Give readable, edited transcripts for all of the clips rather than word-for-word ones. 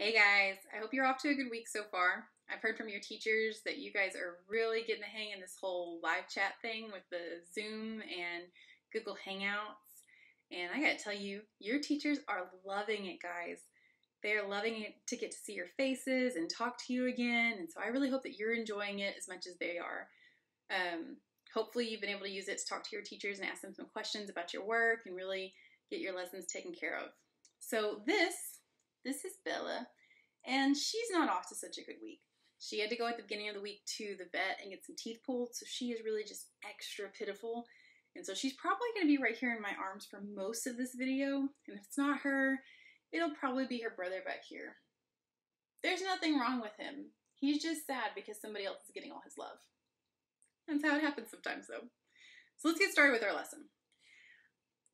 Hey guys, I hope you're off to a good week so far. I've heard from your teachers that you guys are really getting the hang of this whole live chat thing with the Zoom and Google Hangouts. And I gotta tell you, your teachers are loving it, guys. They are loving it to get to see your faces and talk to you again. And so I really hope that you're enjoying it as much as they are. Hopefully you've been able to use it to talk to your teachers and ask them some questions about your work and really get your lessons taken care of. So this is Bella, and she's not off to such a good week. She had to go at the beginning of the week to the vet and get some teeth pulled, so she is really just extra pitiful. And so she's probably going to be right here in my arms for most of this video, and if it's not her, it'll probably be her brother back here. There's nothing wrong with him. He's just sad because somebody else is getting all his love. That's how it happens sometimes, though. So let's get started with our lesson.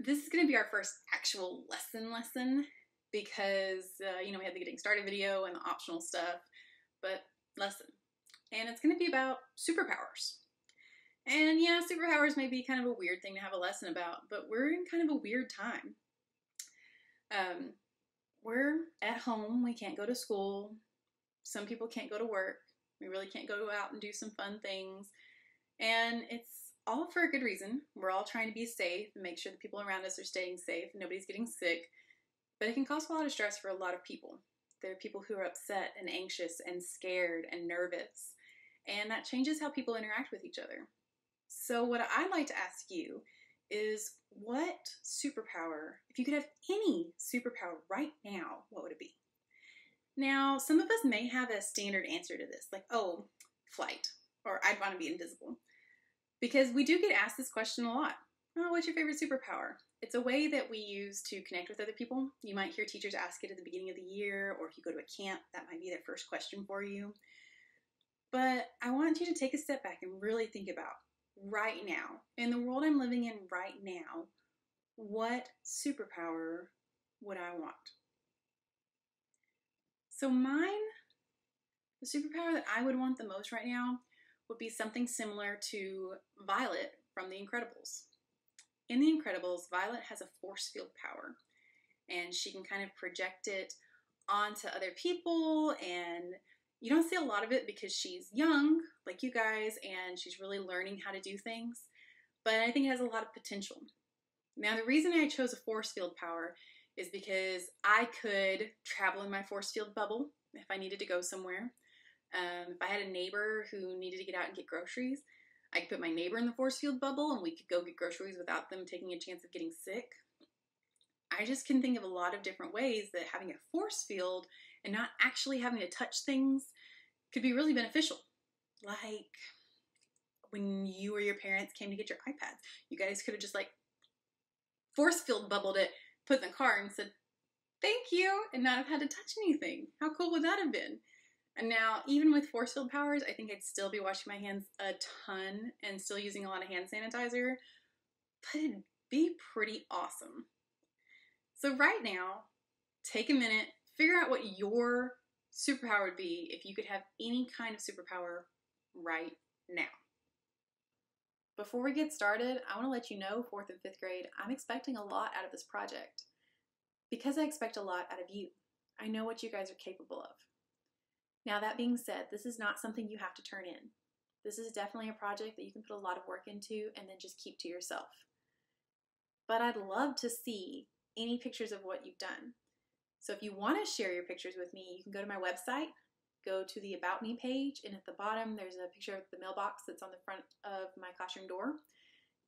This is going to be our first actual lesson. Because, we had the getting started video and the optional stuff, but lesson. And it's going to be about superpowers. And yeah, superpowers may be kind of a weird thing to have a lesson about, but we're in kind of a weird time. We're at home, we can't go to school, some people can't go to work, we really can't go out and do some fun things, and it's all for a good reason. We're all trying to be safe and make sure the people around us are staying safe and nobody's getting sick. But it can cause a lot of stress for a lot of people. There are people who are upset and anxious and scared and nervous. And that changes how people interact with each other. So what I'd like to ask you is, what superpower, if you could have any superpower right now, what would it be? Now, some of us may have a standard answer to this, like, oh, flight, or I'd want to be invisible. Because we do get asked this question a lot. Oh, what's your favorite superpower? It's a way that we use to connect with other people. You might hear teachers ask it at the beginning of the year, or if you go to a camp, that might be their first question for you. But I want you to take a step back and really think about right now, in the world I'm living in right now, what superpower would I want? So mine, the superpower that I would want the most right now would be something similar to Violet from The Incredibles. In The Incredibles, Violet has a force field power, and she can kind of project it onto other people, and you don't see a lot of it because she's young, like you guys, and she's really learning how to do things, but I think it has a lot of potential. Now, the reason I chose a force field power is because I could travel in my force field bubble if I needed to go somewhere. If I had a neighbor who needed to get out and get groceries, I could put my neighbor in the force field bubble and we could go get groceries without them taking a chance of getting sick. I just can think of a lot of different ways that having a force field and not actually having to touch things could be really beneficial. Like when you or your parents came to get your iPads, you guys could have just like force field bubbled it, put it in the car and said, thank you, and not have had to touch anything. How cool would that have been? And now, even with force field powers, I think I'd still be washing my hands a ton and still using a lot of hand sanitizer, but it'd be pretty awesome. So right now, take a minute, figure out what your superpower would be if you could have any kind of superpower right now. Before we get started, I want to let you know, 4th and 5th grade, I'm expecting a lot out of this project. Because I expect a lot out of you. I know what you guys are capable of. Now, that being said, this is not something you have to turn in. This is definitely a project that you can put a lot of work into and then just keep to yourself. But I'd love to see any pictures of what you've done. So if you want to share your pictures with me, you can go to my website, go to the About Me page, and at the bottom there's a picture of the mailbox that's on the front of my classroom door.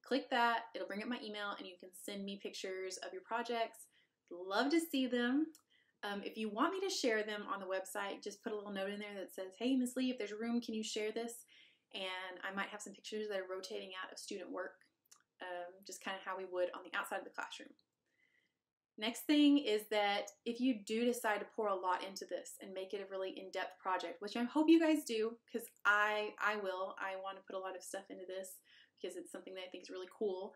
Click that, it'll bring up my email, and you can send me pictures of your projects. Love to see them. If you want me to share them on the website, just put a little note in there that says, hey, Miss Lee, if there's room, can you share this? And I might have some pictures that are rotating out of student work, just kind of how we would on the outside of the classroom. Next thing is that if you do decide to pour a lot into this and make it a really in-depth project, which I hope you guys do, because I will. I want to put a lot of stuff into this because it's something that I think is really cool.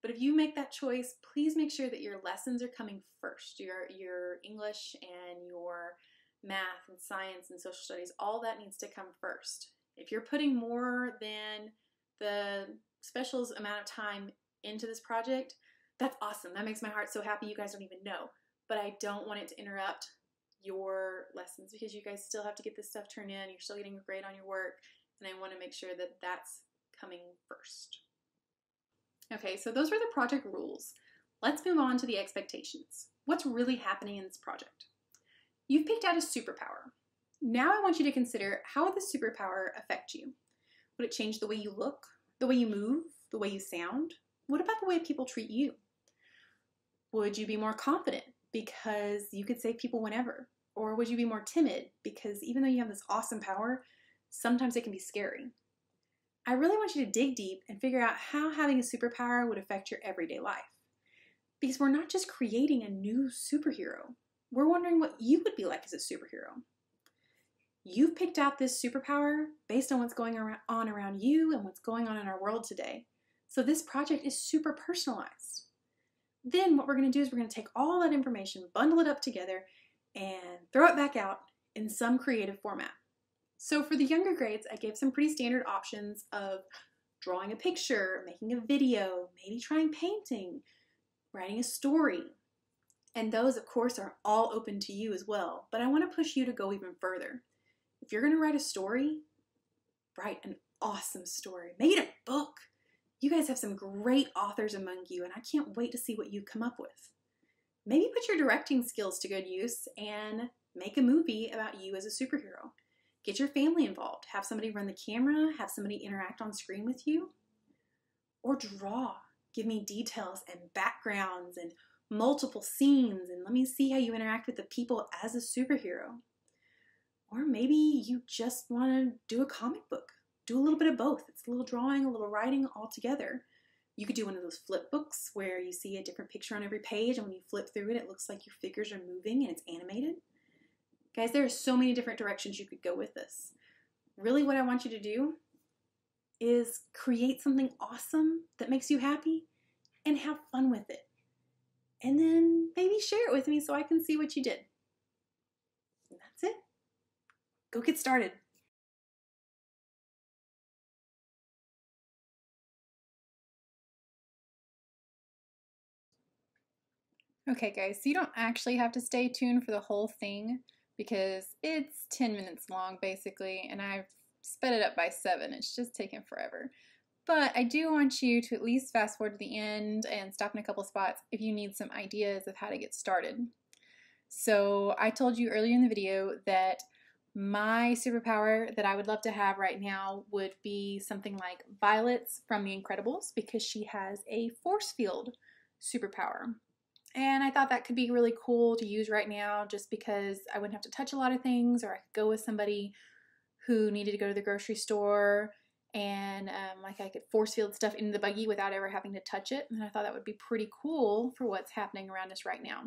But if you make that choice, please make sure that your lessons are coming first. Your English and your math and science and social studies, all that needs to come first. If you're putting more than the specials amount of time into this project, that's awesome. That makes my heart so happy you guys don't even know. But I don't want it to interrupt your lessons, because you guys still have to get this stuff turned in. You're still getting a grade on your work, and I want to make sure that that's coming first. Okay, so those were the project rules. Let's move on to the expectations. What's really happening in this project? You've picked out a superpower. Now I want you to consider, how would the superpower affect you? Would it change the way you look, the way you move, the way you sound? What about the way people treat you? Would you be more confident because you could save people whenever? Or would you be more timid because even though you have this awesome power, sometimes it can be scary? I really want you to dig deep and figure out how having a superpower would affect your everyday life. Because we're not just creating a new superhero. We're wondering what you would be like as a superhero. You've picked out this superpower based on what's going on around you and what's going on in our world today. So this project is super personalized. Then what we're going to do is we're going to take all that information, bundle it up together, and throw it back out in some creative format. So for the younger grades, I gave some pretty standard options of drawing a picture, making a video, maybe trying painting, writing a story. And those, of course, are all open to you as well. But I want to push you to go even further. If you're going to write a story, write an awesome story. Make it a book. You guys have some great authors among you, and I can't wait to see what you come up with. Maybe put your directing skills to good use and make a movie about you as a superhero. Get your family involved. Have somebody run the camera. Have somebody interact on screen with you. Or draw. Give me details and backgrounds and multiple scenes, and let me see how you interact with the people as a superhero. Or maybe you just want to do a comic book. Do a little bit of both. It's a little drawing, a little writing all together. You could do one of those flip books where you see a different picture on every page, and when you flip through it, it looks like your figures are moving and it's animated. Guys, there are so many different directions you could go with this. Really, what I want you to do is create something awesome that makes you happy and have fun with it. And then maybe share it with me so I can see what you did. And that's it. Go get started. Okay guys, so you don't actually have to stay tuned for the whole thing because it's 10 minutes long basically, and I've sped it up by 7. It's just taken forever. But I do want you to at least fast forward to the end and stop in a couple spots if you need some ideas of how to get started. So I told you earlier in the video that my superpower that I would love to have right now would be something like Violet's from The Incredibles, because she has a force field superpower. And I thought that could be really cool to use right now just because I wouldn't have to touch a lot of things, or I could go with somebody who needed to go to the grocery store and like I could force field stuff into the buggy without ever having to touch it. And I thought that would be pretty cool for what's happening around us right now.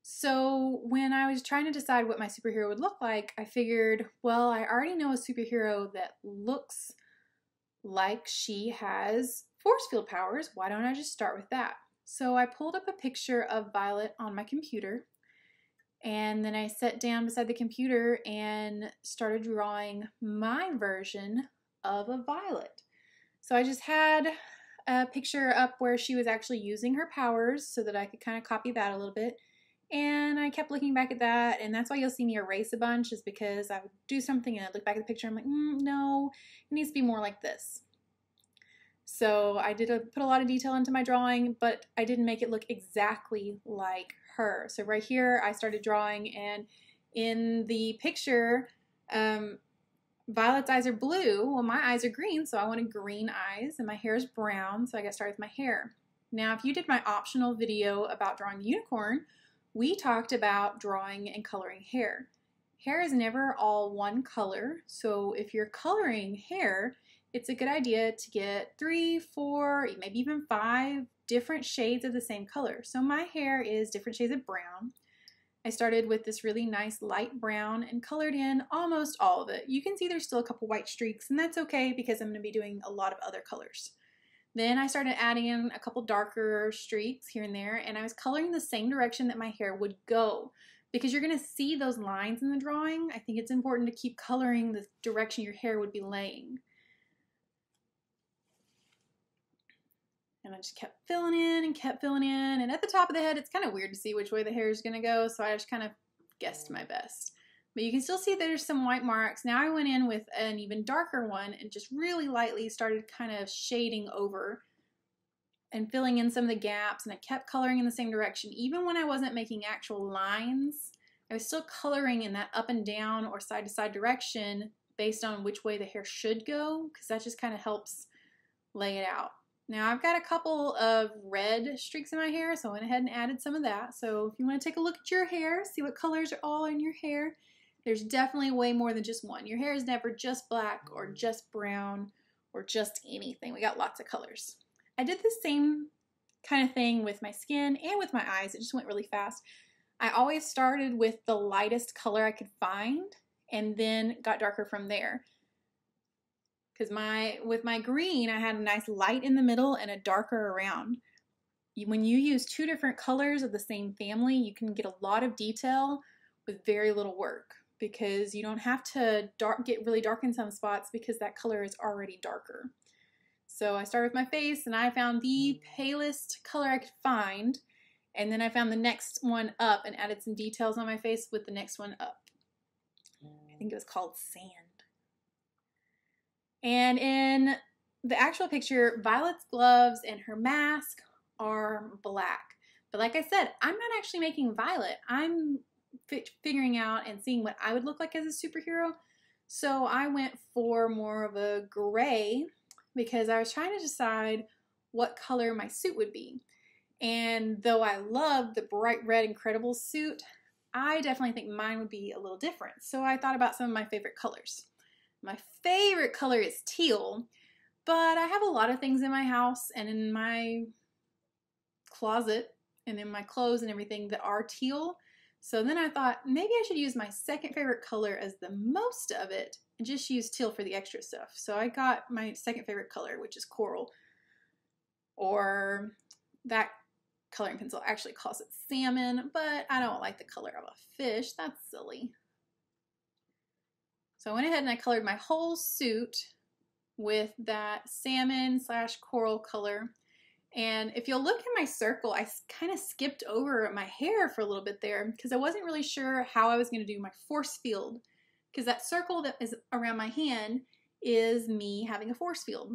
So when I was trying to decide what my superhero would look like, I figured, well, I already know a superhero that looks like she has force field powers. Why don't I just start with that? So I pulled up a picture of Violet on my computer, and then I sat down beside the computer and started drawing my version of a Violet. So I just had a picture up where she was actually using her powers so that I could kind of copy that a little bit. And I kept looking back at that, and that's why you'll see me erase a bunch, is because I would do something and I'd look back at the picture and I'm like, no, it needs to be more like this. So I did put a lot of detail into my drawing, but I didn't make it look exactly like her. So right here I started drawing, and in the picture, Violet's eyes are blue. Well, my eyes are green, so I wanted green eyes, and my hair is brown, so I got started with my hair. Now, if you did my optional video about drawing a unicorn, we talked about drawing and coloring hair. Hair is never all one color, so if you're coloring hair, it's a good idea to get 3, 4, maybe even 5 different shades of the same color. So my hair is different shades of brown. I started with this really nice light brown and colored in almost all of it. You can see there's still a couple white streaks, and that's okay because I'm going to be doing a lot of other colors. Then I started adding in a couple darker streaks here and there, and I was coloring the same direction that my hair would go. Because you're going to see those lines in the drawing, I think it's important to keep coloring the direction your hair would be laying. And I just kept filling in and kept filling in, and at the top of the head it's kind of weird to see which way the hair is going to go, so I just kind of guessed my best. But you can still see there's some white marks. Now I went in with an even darker one and just really lightly started kind of shading over and filling in some of the gaps, and I kept coloring in the same direction. Even when I wasn't making actual lines, I was still coloring in that up and down or side to side direction based on which way the hair should go, because that just kind of helps lay it out. Now I've got a couple of red streaks in my hair, so I went ahead and added some of that. So if you want to take a look at your hair, see what colors are all in your hair, there's definitely way more than just one. Your hair is never just black or just brown or just anything. We got lots of colors. I did the same kind of thing with my skin and with my eyes. It just went really fast. I always started with the lightest color I could find and then got darker from there. Because with my green, I had a nice light in the middle and a darker around. When you use two different colors of the same family, you can get a lot of detail with very little work, because you don't have to get really dark in some spots because that color is already darker. So I started with my face and I found the palest color I could find, and then I found the next one up and added some details on my face with the next one up. I think it was called Sand. And in the actual picture, Violet's gloves and her mask are black. But like I said, I'm not actually making Violet. I'm figuring out and seeing what I would look like as a superhero. So I went for more of a gray because I was trying to decide what color my suit would be. And though I love the bright red Incredibles suit, I definitely think mine would be a little different. So I thought about some of my favorite colors. My favorite color is teal, but I have a lot of things in my house and in my closet and in my clothes and everything that are teal. So then I thought maybe I should use my second favorite color as the most of it and just use teal for the extra stuff. So I got my second favorite color, which is coral, or that coloring pencil actually calls it salmon, but I don't like the color of a fish. That's silly. So I went ahead and I colored my whole suit with that salmon/coral color. And if you'll look at my circle, I kind of skipped over my hair for a little bit there because I wasn't really sure how I was going to do my force field, because that circle that is around my hand is me having a force field.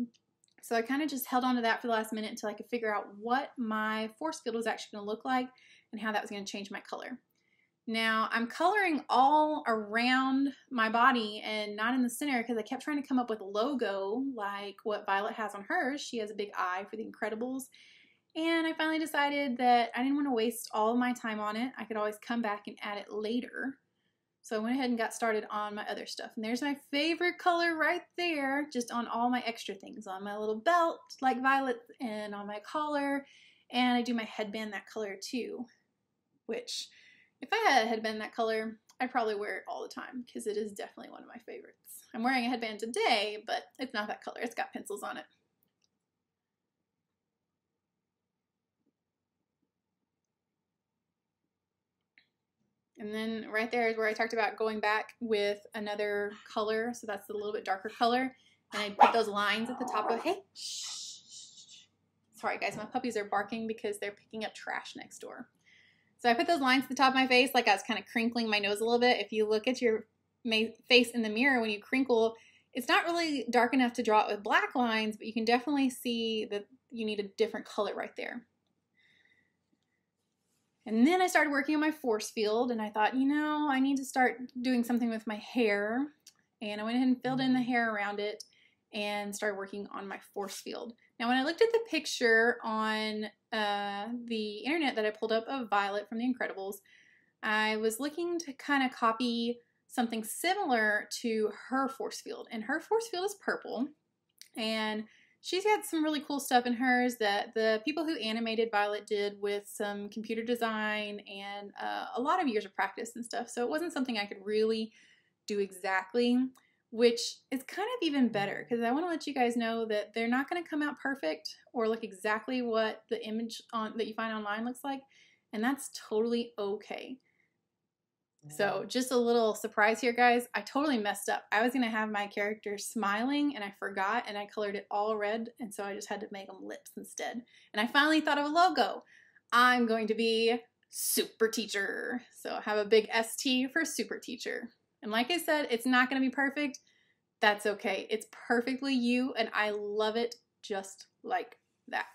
So I kind of just held on to that for the last minute until I could figure out what my force field was actually going to look like and how that was going to change my color. Now I'm coloring all around my body and not in the center because I kept trying to come up with a logo like what Violet has on hers. She has a big eye for the Incredibles. And I finally decided that I didn't want to waste all of my time on it. I could always come back and add it later. So I went ahead and got started on my other stuff. And there's my favorite color right there, just on all my extra things. On my little belt like Violet and on my collar. And I do my headband that color too, which if I had a headband that color, I'd probably wear it all the time because it is definitely one of my favorites. I'm wearing a headband today, but it's not that color. It's got pencils on it. And then right there is where I talked about going back with another color. So that's a little bit darker color. And I put those lines at the top of, hey, shh. Sorry guys, my puppies are barking because they're picking up trash next door. So I put those lines at the top of my face like I was kind of crinkling my nose a little bit. If you look at your face in the mirror when you crinkle, it's not really dark enough to draw it with black lines, but you can definitely see that you need a different color right there. And then I started working on my force field, and I thought, you know, I need to start doing something with my hair. And I went ahead and filled in the hair around it and started working on my force field. Now, when I looked at the picture on the internet that I pulled up of Violet from The Incredibles, I was looking to kind of copy something similar to her force field. And her force field is purple. And she's got some really cool stuff in hers that the people who animated Violet did with some computer design and a lot of years of practice and stuff. So it wasn't something I could really do exactly, which is kind of even better because I want to let you guys know that they're not going to come out perfect or look exactly what the image that you find online looks like, and that's totally okay. So just a little surprise here, guys. I totally messed up. I was going to have my character smiling, and I forgot, and I colored it all red, and so I just had to make them lips instead. And I finally thought of a logo. I'm going to be super teacher. So have a big ST for super teacher. And like I said, it's not going to be perfect. That's okay. It's perfectly you, and I love it just like that.